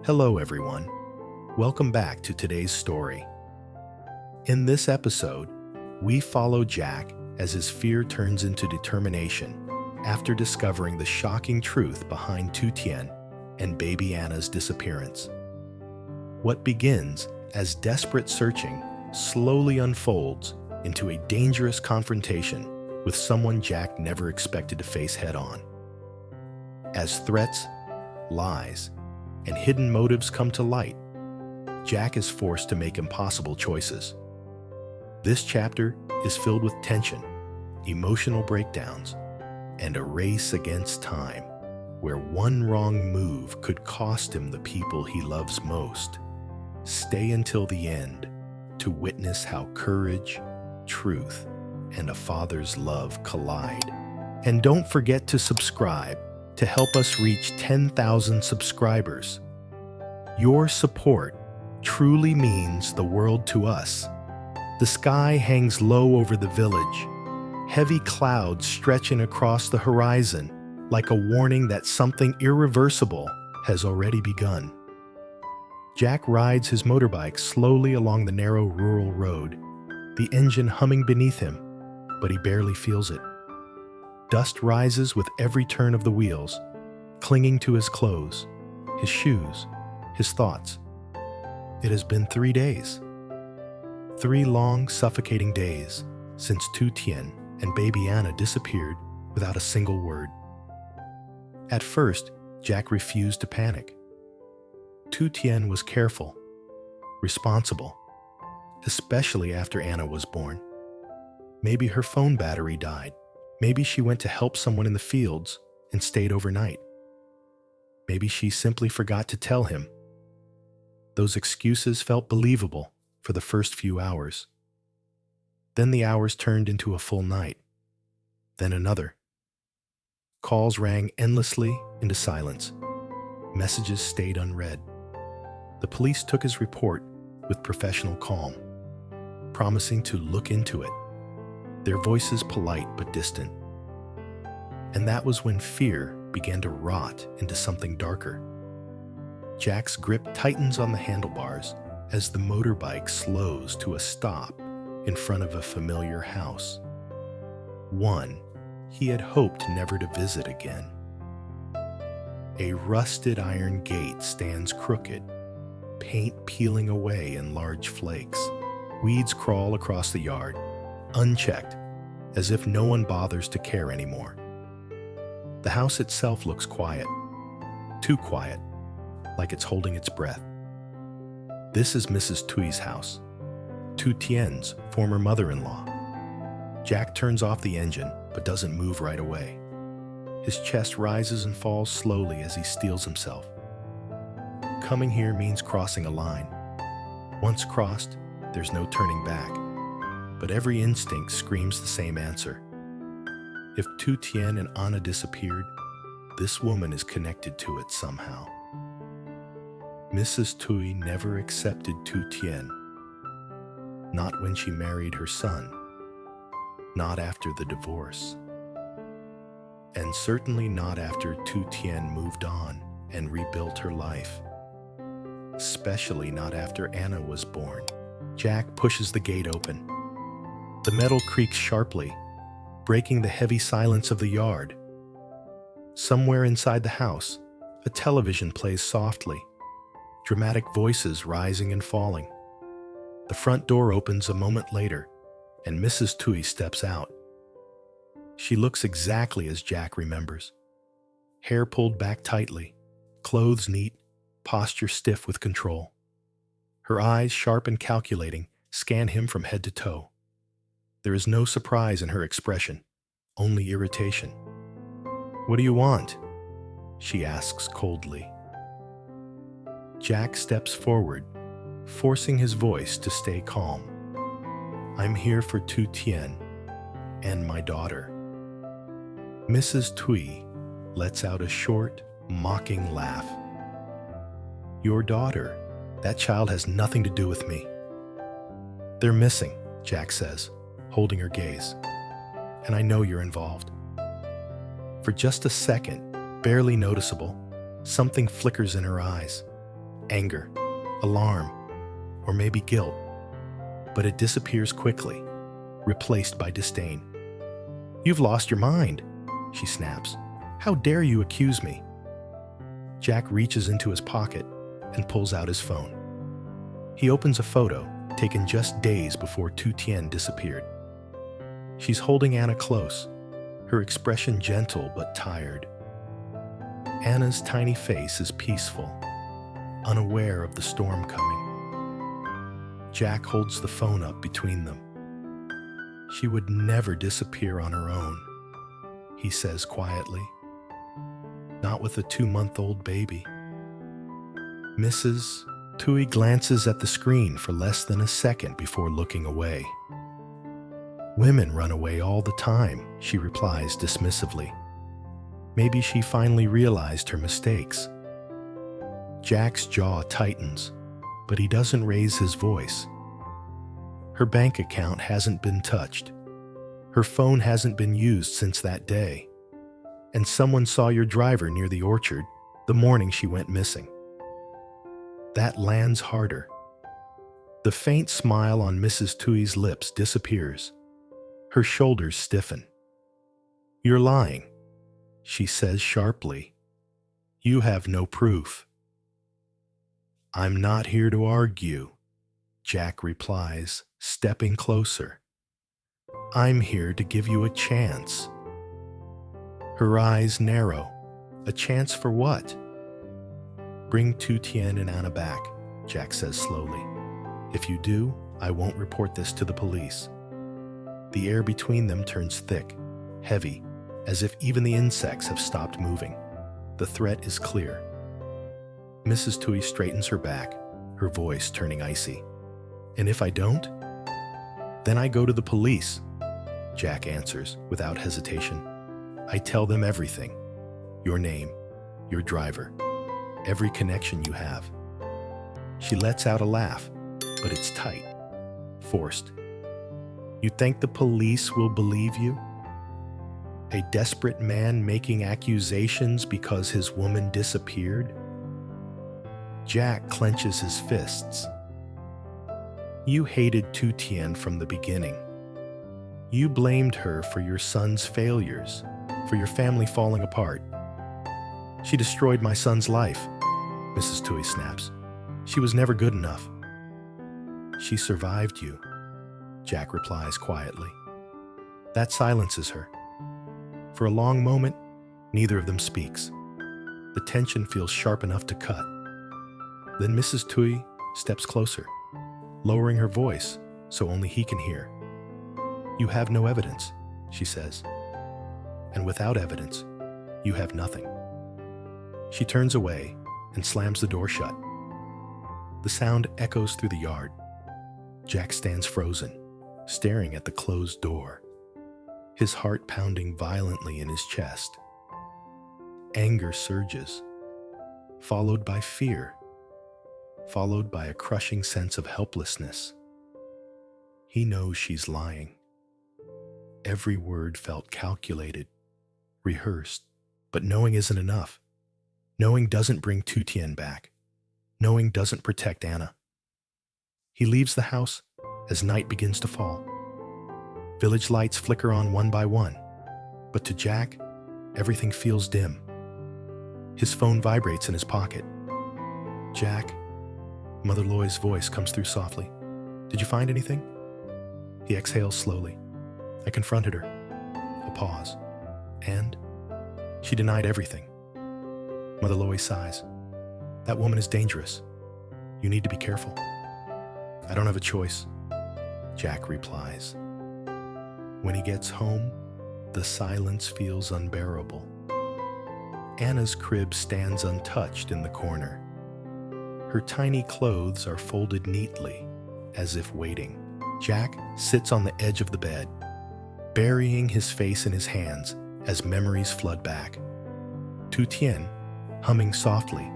Hello, everyone. Welcome back to today's story. In this episode, we follow Jack as his fear turns into determination after discovering the shocking truth behind Tu Tien and baby Anna's disappearance. What begins as desperate searching slowly unfolds into a dangerous confrontation with someone Jack never expected to face head-on. As threats, lies, and hidden motives come to light, Jack is forced to make impossible choices. This chapter is filled with tension, emotional breakdowns, and a race against time, where one wrong move could cost him the people he loves most. Stay until the end to witness how courage, truth, and a father's love collide. And don't forget to subscribe to help us reach 10,000 subscribers. Your support truly means the world to us. The sky hangs low over the village. Heavy clouds stretching across the horizon like a warning that something irreversible has already begun. Jack rides his motorbike slowly along the narrow rural road, the engine humming beneath him, but he barely feels it. Dust rises with every turn of the wheels, clinging to his clothes, his shoes, his thoughts. It has been 3 days. 3 long, suffocating days since Tu Tien and baby Anna disappeared without a single word. At first, Jack refused to panic. Tu Tien was careful, responsible, especially after Anna was born. Maybe her phone battery died. Maybe she went to help someone in the fields and stayed overnight. Maybe she simply forgot to tell him. Those excuses felt believable for the first few hours. Then the hours turned into a full night. Then another. Calls rang endlessly into silence. Messages stayed unread. The police took his report with professional calm, promising to look into it, their voices polite but distant. And that was when fear began to rot into something darker. Jack's grip tightens on the handlebars as the motorbike slows to a stop in front of a familiar house. One he had hoped never to visit again. A rusted iron gate stands crooked, paint peeling away in large flakes. Weeds crawl across the yard, unchecked, as if no one bothers to care anymore. The house itself looks quiet, too quiet, like it's holding its breath. This is Mrs. Tui's house, Tu Tien's former mother-in-law. Jack turns off the engine, but doesn't move right away. His chest rises and falls slowly as he steels himself. Coming here means crossing a line. Once crossed, there's no turning back. But every instinct screams the same answer. If Tu Tien and Anna disappeared, this woman is connected to it somehow. Mrs. Tui never accepted Tu Tien. Not when she married her son. Not after the divorce. And certainly not after Tu Tien moved on and rebuilt her life. Especially not after Anna was born. Jack pushes the gate open. The metal creaks sharply, breaking the heavy silence of the yard. Somewhere inside the house, a television plays softly, dramatic voices rising and falling. The front door opens a moment later, and Mrs. Tui steps out. She looks exactly as Jack remembers. Hair pulled back tightly, clothes neat, posture stiff with control. Her eyes, sharp and calculating, scan him from head to toe. There is no surprise in her expression, only irritation. "What do you want?" she asks coldly. Jack steps forward, forcing his voice to stay calm. "I'm here for Tu Tien and my daughter." Mrs. Tui lets out a short, mocking laugh. "Your daughter? That child has nothing to do with me." "They're missing," Jack says, holding her gaze. "And I know you're involved." For just a second, barely noticeable, something flickers in her eyes. anger, alarm, or maybe guilt, but it disappears quickly, replaced by disdain. "You've lost your mind," she snaps. "How dare you accuse me?" Jack reaches into his pocket and pulls out his phone. He opens a photo taken just days before Tu Tien disappeared. She's holding Anna close, her expression gentle but tired. Anna's tiny face is peaceful, unaware of the storm coming. Jack holds the phone up between them. "She would never disappear on her own," he says quietly. "Not with a 2-month-old baby." Mrs. Tui glances at the screen for less than a second before looking away. "Women run away all the time," she replies dismissively. Maybe she finally realized her mistakes. Jack's jaw tightens, but he doesn't raise his voice. Her bank account hasn't been touched. Her phone hasn't been used since that day. And someone saw your driver near the orchard the morning she went missing. That lands harder. The faint smile on Mrs. Tui's lips disappears. Her shoulders stiffen. "You're lying," she says sharply. "You have no proof." "I'm not here to argue," Jack replies, stepping closer. "I'm here to give you a chance." Her eyes narrow. "A chance for what?" "Bring Tu Tien and Anna back," Jack says slowly. "If you do, I won't report this to the police." The air between them turns thick, heavy, as if even the insects have stopped moving. The threat is clear. Mrs. Tui straightens her back, her voice turning icy. "And if I don't?" "Then I go to the police," Jack answers without hesitation. "I tell them everything. Your name, your driver, every connection you have." She lets out a laugh, but it's tight, forced. "You think the police will believe you? A desperate man making accusations because his woman disappeared?" Jack clenches his fists. "You hated Tu Tien from the beginning. You blamed her for your son's failures, for your family falling apart. She destroyed my son's life," Mrs. Tui snaps. "She was never good enough." "She survived you," Jack replies quietly. That silences her. For a long moment, neither of them speaks. The tension feels sharp enough to cut. Then Mrs. Tui steps closer, lowering her voice so only he can hear. "You have no evidence," she says. "And without evidence, you have nothing." She turns away and slams the door shut. The sound echoes through the yard. Jack stands frozen, staring at the closed door, his heart pounding violently in his chest. Anger surges, followed by fear, followed by a crushing sense of helplessness. He knows she's lying. Every word felt calculated, rehearsed, but knowing isn't enough. Knowing doesn't bring Tu Tien back. Knowing doesn't protect Anna. He leaves the house as night begins to fall. Village lights flicker on one by one, but to Jack, everything feels dim. His phone vibrates in his pocket. "Jack," Mother Loy's voice comes through softly. "Did you find anything?" He exhales slowly. I confronted her. A pause. "And?" "She denied everything." Mother Loy sighs. "That woman is dangerous. You need to be careful." "I don't have a choice," Jack replies. When he gets home, the silence feels unbearable. Anna's crib stands untouched in the corner. Her tiny clothes are folded neatly, as if waiting. Jack sits on the edge of the bed, burying his face in his hands as memories flood back. Tu Tien, humming softly,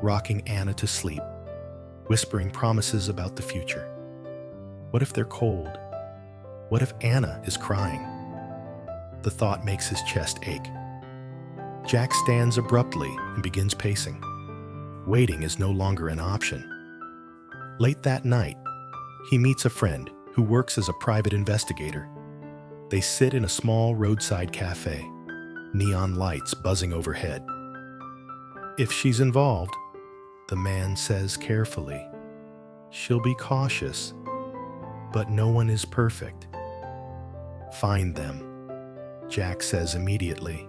rocking Anna to sleep, whispering promises about the future. What if they're cold? What if Anna is crying? The thought makes his chest ache. Jack stands abruptly and begins pacing. Waiting is no longer an option. Late that night, he meets a friend who works as a private investigator. They sit in a small roadside cafe, neon lights buzzing overhead. If she's involved, the man says carefully, she'll be cautious, but no one is perfect. Find them, Jack says immediately,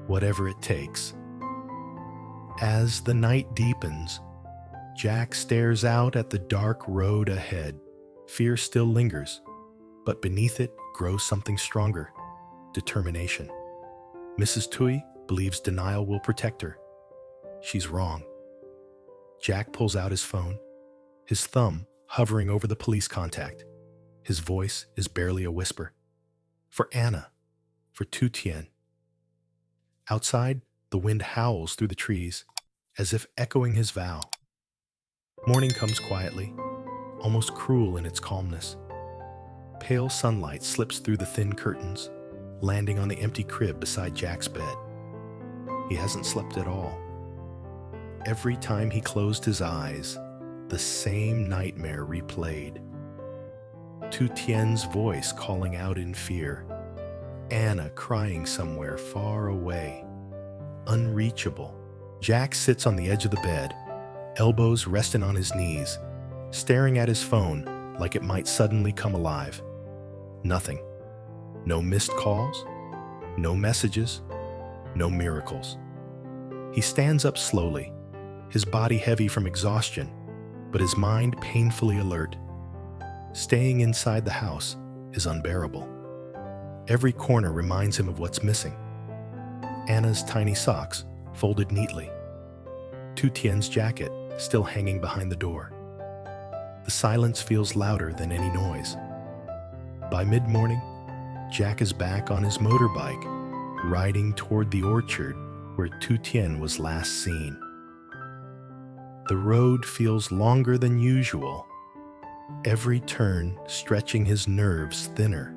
whatever it takes. As the night deepens, Jack stares out at the dark road ahead. Fear still lingers, but beneath it grows something stronger: determination. Mrs. Tui believes denial will protect her. She's wrong. Jack pulls out his phone, his thumb hovering over the police contact. His voice is barely a whisper. For Anna, for Tu Tien. Outside, the wind howls through the trees, as if echoing his vow. Morning comes quietly, almost cruel in its calmness. Pale sunlight slips through the thin curtains, landing on the empty crib beside Jack's bed. He hasn't slept at all. Every time he closed his eyes, the same nightmare replayed. Tu Tien's voice calling out in fear. Anna crying somewhere far away. Unreachable. Jack sits on the edge of the bed, elbows resting on his knees, staring at his phone like it might suddenly come alive. Nothing. No missed calls, no messages, no miracles. He stands up slowly, his body heavy from exhaustion, but his mind painfully alert. Staying inside the house is unbearable. Every corner reminds him of what's missing. Anna's tiny socks, folded neatly. Tu Tien's jacket, still hanging behind the door. The silence feels louder than any noise. By mid-morning, Jack is back on his motorbike, riding toward the orchard where Tu Tien was last seen. The road feels longer than usual, every turn stretching his nerves thinner.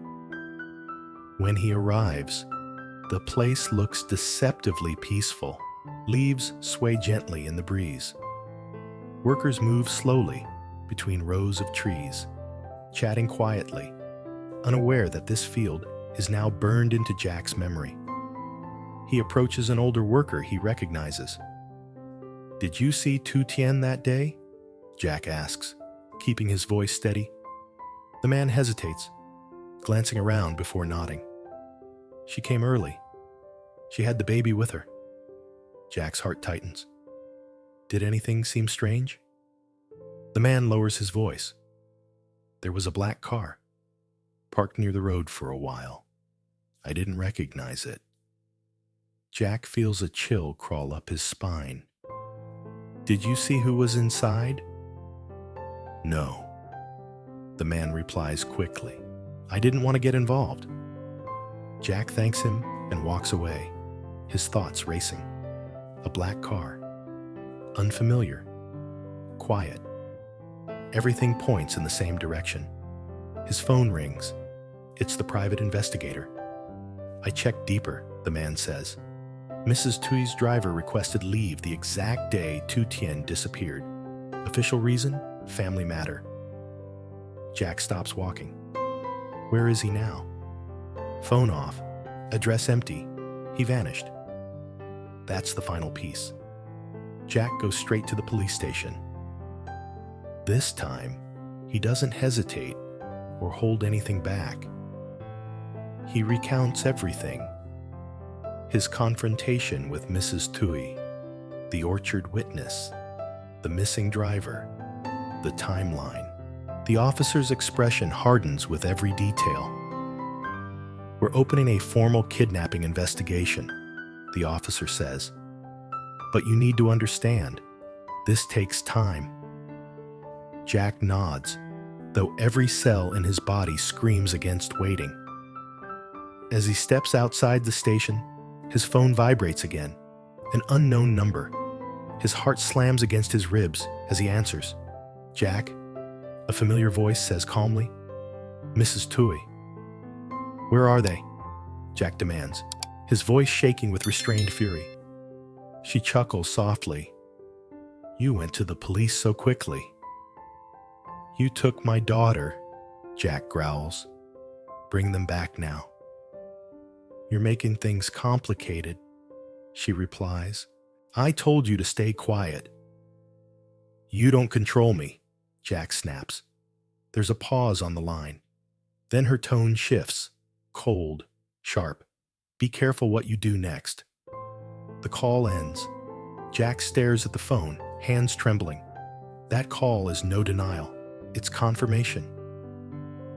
When he arrives, the place looks deceptively peaceful. Leaves sway gently in the breeze. Workers move slowly between rows of trees, chatting quietly, unaware that this field is now burned into Jack's memory. He approaches an older worker he recognizes. "Did you see Tu Tien that day?" Jack asks, keeping his voice steady. The man hesitates, glancing around before nodding. "She came early. She had the baby with her." Jack's heart tightens. Did anything seem strange? The man lowers his voice. "There was a black car, parked near the road for a while. I didn't recognize it." Jack feels a chill crawl up his spine. "Did you see who was inside?" "No." The man replies quickly. "I didn't want to get involved." Jack thanks him and walks away, his thoughts racing. A black car. Unfamiliar. Quiet. Everything points in the same direction. His phone rings. It's the private investigator. "I checked deeper," the man says. "Mrs. Tui's driver requested leave the exact day Tu Tien disappeared. Official reason? Family matter." Jack stops walking. Where is he now? Phone off. Address empty. He vanished. That's the final piece. Jack goes straight to the police station. This time, he doesn't hesitate or hold anything back. He recounts everything. His confrontation with Mrs. Tui, the orchard witness, the missing driver, the timeline. The officer's expression hardens with every detail. "We're opening a formal kidnapping investigation," the officer says. "But you need to understand, this takes time." Jack nods, though every cell in his body screams against waiting. As he steps outside the station, his phone vibrates again, an unknown number. His heart slams against his ribs as he answers. "Jack," a familiar voice says calmly. "Mrs. Tui." "Where are they?" Jack demands, his voice shaking with restrained fury. She chuckles softly. You went to the police so quickly. You took my daughter, Jack growls. Bring them back now. You're making things complicated, she replies. I told you to stay quiet. You don't control me, Jack snaps. There's a pause on the line. Then her tone shifts, cold, sharp. Be careful what you do next. The call ends. Jack stares at the phone, hands trembling. That call is no denial. It's confirmation.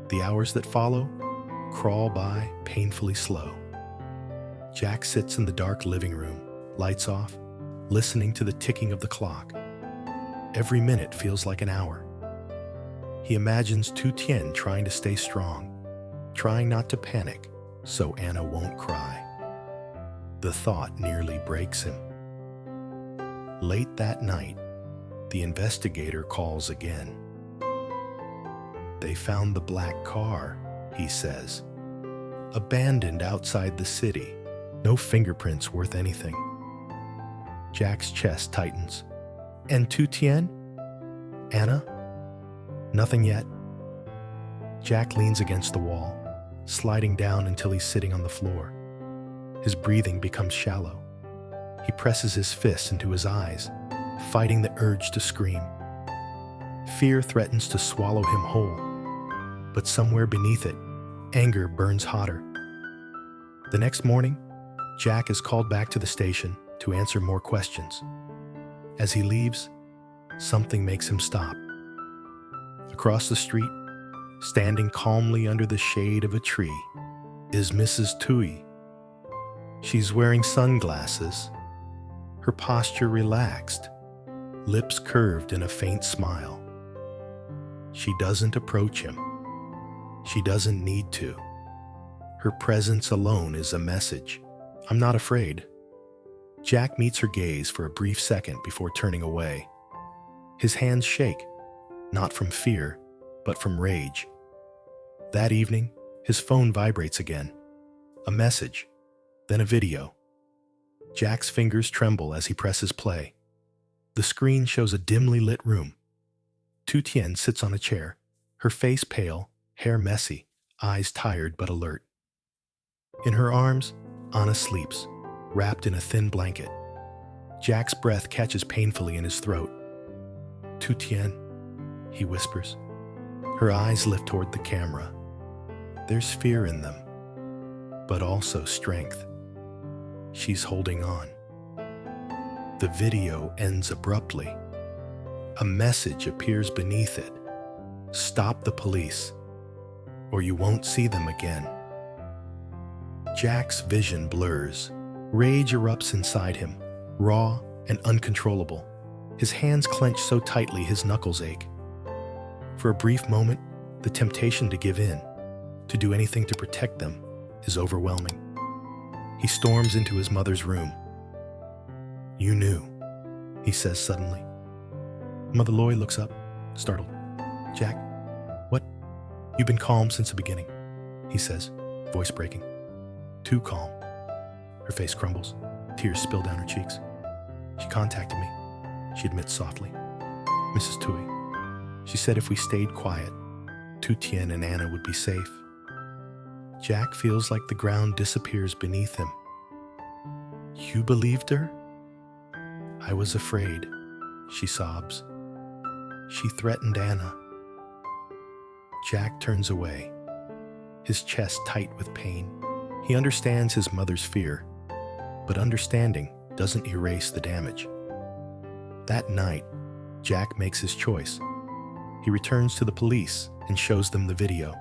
The hours that follow crawl by painfully slow. Jack sits in the dark living room, lights off, listening to the ticking of the clock. Every minute feels like an hour. He imagines Tu Tien trying to stay strong, trying not to panic so Anna won't cry. The thought nearly breaks him. Late that night, the investigator calls again. They found the black car, he says. Abandoned outside the city. No fingerprints worth anything. Jack's chest tightens. And Tu Tien? Anna? Nothing yet. Jack leans against the wall, sliding down until he's sitting on the floor. His breathing becomes shallow. He presses his fists into his eyes, fighting the urge to scream. Fear threatens to swallow him whole, but somewhere beneath it, anger burns hotter. The next morning, Jack is called back to the station to answer more questions. As he leaves, something makes him stop. Across the street, standing calmly under the shade of a tree, is Mrs. Tui. She's wearing sunglasses, her posture relaxed, lips curved in a faint smile. She doesn't approach him. She doesn't need to. Her presence alone is a message. I'm not afraid. Jack meets her gaze for a brief second before turning away. His hands shake, not from fear, but from rage. That evening, his phone vibrates again. A message, then a video. Jack's fingers tremble as he presses play. The screen shows a dimly lit room. Tu Tien sits on a chair, her face pale, hair messy, eyes tired but alert. In her arms, Anna sleeps, wrapped in a thin blanket. Jack's breath catches painfully in his throat. Tu Tien, he whispers. Her eyes lift toward the camera. There's fear in them, but also strength. She's holding on. The video ends abruptly. A message appears beneath it. Stop the police, or you won't see them again. Jack's vision blurs. Rage erupts inside him, raw and uncontrollable. His hands clench so tightly his knuckles ache. For a brief moment, the temptation to give in, to do anything to protect them, is overwhelming. He storms into his mother's room. You knew, he says suddenly. Mother Loy looks up, startled. Jack, what? You've been calm since the beginning, he says, voice breaking. Too calm. Her face crumbles, tears spill down her cheeks. She contacted me, she admits softly. Mrs. Tui. She said if we stayed quiet, Tu Tien and Anna would be safe. Jack feels like the ground disappears beneath him. You believed her? I was afraid, she sobs. She threatened Anna. Jack turns away, his chest tight with pain. He understands his mother's fear, but understanding doesn't erase the damage. That night, Jack makes his choice. He returns to the police and shows them the video.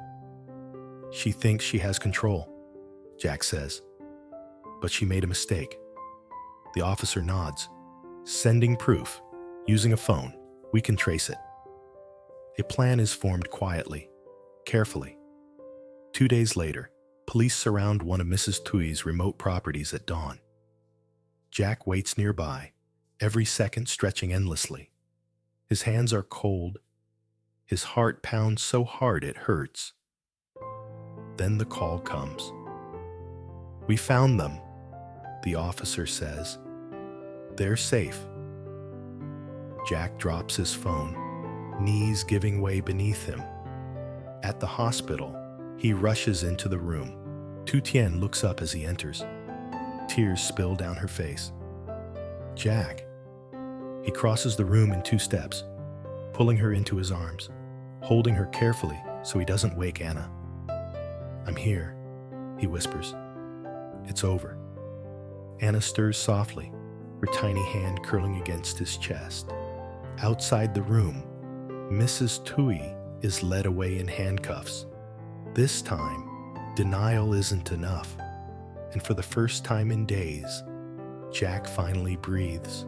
She thinks she has control, Jack says, but she made a mistake. The officer nods. Sending proof. Using a phone, we can trace it. A plan is formed quietly, carefully. 2 days later, police surround one of Mrs. Tui's remote properties at dawn. Jack waits nearby, every second stretching endlessly. His hands are cold. His heart pounds so hard it hurts. Then the call comes. We found them, the officer says. They're safe. Jack drops his phone, knees giving way beneath him. At the hospital, he rushes into the room. Tu Tien looks up as he enters. Tears spill down her face. Jack. He crosses the room in 2 steps, pulling her into his arms, holding her carefully so he doesn't wake Anna. "I'm here," he whispers. "It's over." Anna stirs softly, her tiny hand curling against his chest. Outside the room, Mrs. Tui is led away in handcuffs. This time, denial isn't enough, and for the first time in days, Jack finally breathes.